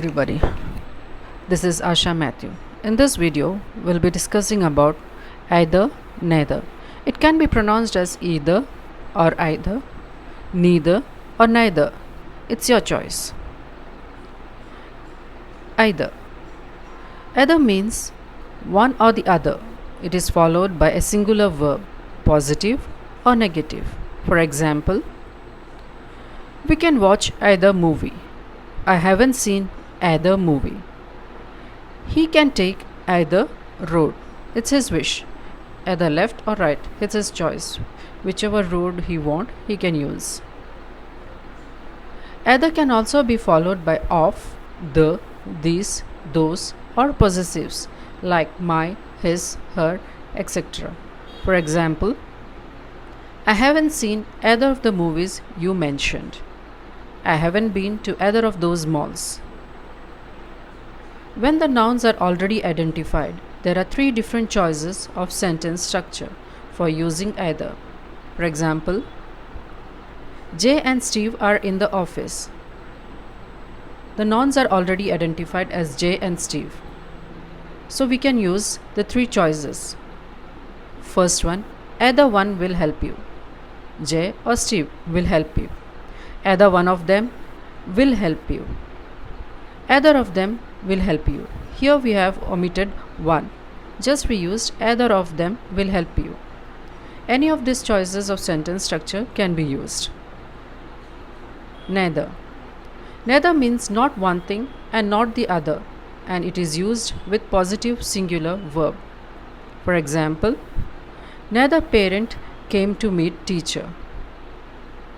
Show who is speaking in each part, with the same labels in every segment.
Speaker 1: everybody. This is Asha Matthew. In this video, we'll be discussing about either, neither. It can be pronounced as either, neither or neither. It's your choice. Either. Either means one or the other. It is followed by a singular verb, positive or negative. For example, we can watch either movie. I haven't seen either movie. He can take either road. It's his wish. Either left or right. It's his choice. Whichever road he want, he can use. Either can also be followed by of, the, these, those or possessives like my, his, her, etc. For example, I haven't seen either of the movies you mentioned. I haven't been to either of those malls. When the nouns are already identified, there are three different choices of sentence structure for using either. For example, Jay and Steve are in the office. The nouns are already identified as Jay and Steve. So we can use the three choices. First one, either one will help you. Jay or Steve will help you. Either one of them will help you. Either of them will help you. Here we have omitted one. Just we used either of them will help you. Any of these choices of sentence structure can be used. Neither. Neither means not one thing and not the other, and it is used with positive singular verb. For example, neither parent came to meet teacher.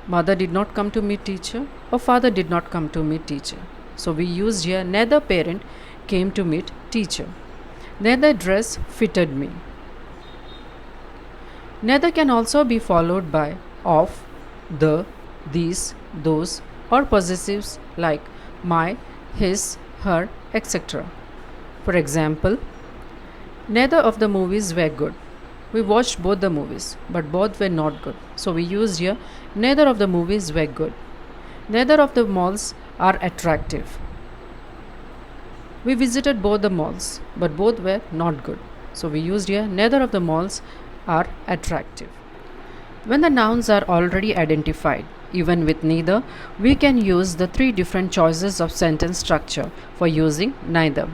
Speaker 1: Mother did not come to meet teacher or father did not come to meet teacher. So we used here neither parent came to meet teacher. Neither dress fitted me. Neither can also be followed by of, the, these, those or possessives like my, his, her, etc. For example, neither of the movies were good. We watched both the movies, but both were not good. So we used here neither of the movies were good. Neither of the malls are attractive. We visited both the malls, but both were not good. So we used here neither of the malls are attractive. When the nouns are already identified, even with neither, we can use the three different choices of sentence structure for using neither.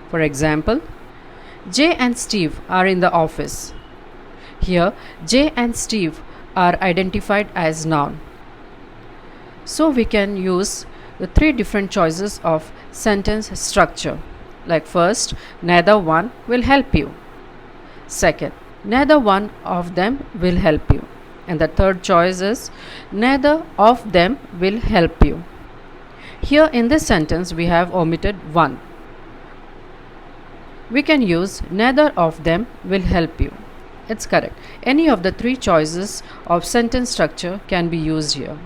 Speaker 1: For example, Jay and Steve are in the office. Here, Jay and Steve are identified as noun. So we can use the three different choices of sentence structure. Like first, neither one will help you. Second, neither one of them will help you. And the third choice is neither of them will help you. Here in this sentence we have omitted one. We can use neither of them will help you. It's correct. Any of the three choices of sentence structure can be used here.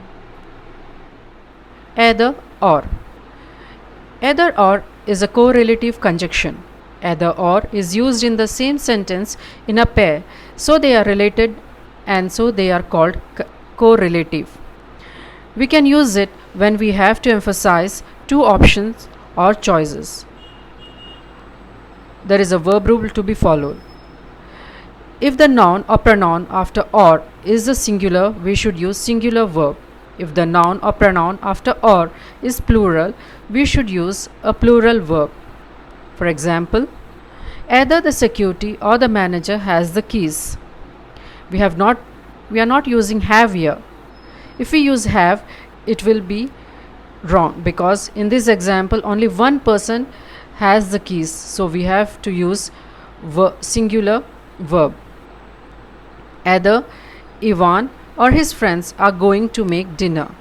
Speaker 1: Either or. Either or is a correlative conjunction. Either or is used in the same sentence in a pair, so they are related and so they are called correlative. We can use it when we have to emphasize two options or choices. There is a verb rule to be followed. If the noun or pronoun after or is the singular, we should use singular verb. If the noun or pronoun after or is plural, we should use a plural verb. For example, either the security or the manager has the keys. We are not using have here. If we use have, it will be wrong because in this example only one person has the keys. So we have to use singular verb. Either Ivan or his friends are going to make dinner.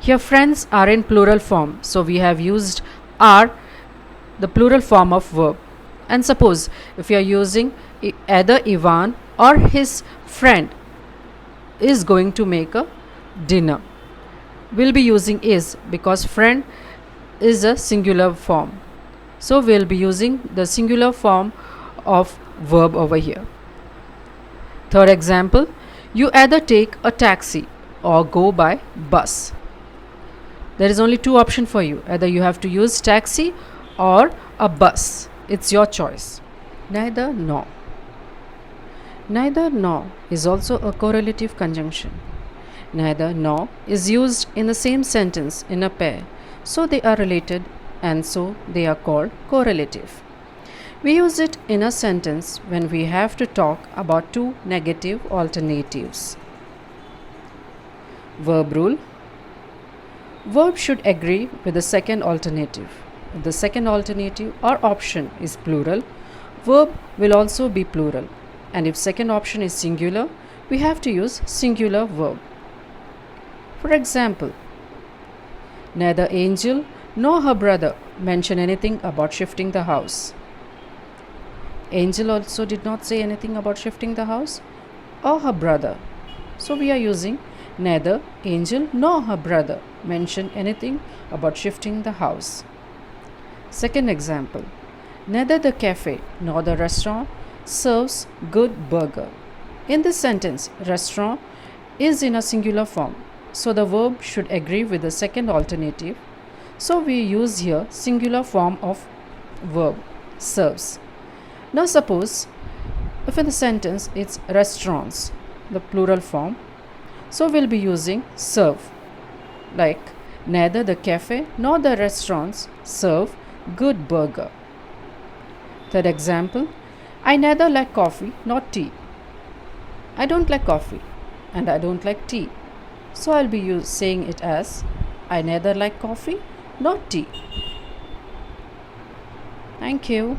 Speaker 1: Here friends are in plural form, so we have used are, the plural form of verb. And suppose if you are using either Ivan or his friend is going to make a dinner, we'll be using is because friend is a singular form. So we'll be using the singular form of verb over here. Third example, you either take a taxi or go by bus. There is only two options for you. Either you have to use taxi or a bus. It's your choice. Neither nor. Neither nor is also a correlative conjunction. Neither nor is used in the same sentence in a pair, so they are related and so they are called correlative. We use it in a sentence when we have to talk about two negative alternatives. Verb rule. Verb should agree with the second alternative. If the second alternative or option is plural, verb will also be plural. And if second option is singular, we have to use singular verb. For example, neither Angel nor her brother mention anything about shifting the house. Angel also did not say anything about shifting the house, or her brother. So we are using neither Angel nor her brother mention anything about shifting the house. Second example, neither the cafe nor the restaurant serves good burger. In this sentence, restaurant is in a singular form, so the verb should agree with the second alternative. So we use here singular form of verb, serves. Now suppose if in the sentence it's restaurants, the plural form, so we'll be using serve, like neither the cafe nor the restaurants serve good burger. Third example, I neither like coffee nor tea. I don't like coffee and I don't like tea. So I'll be saying it as I neither like coffee nor tea. Thank you.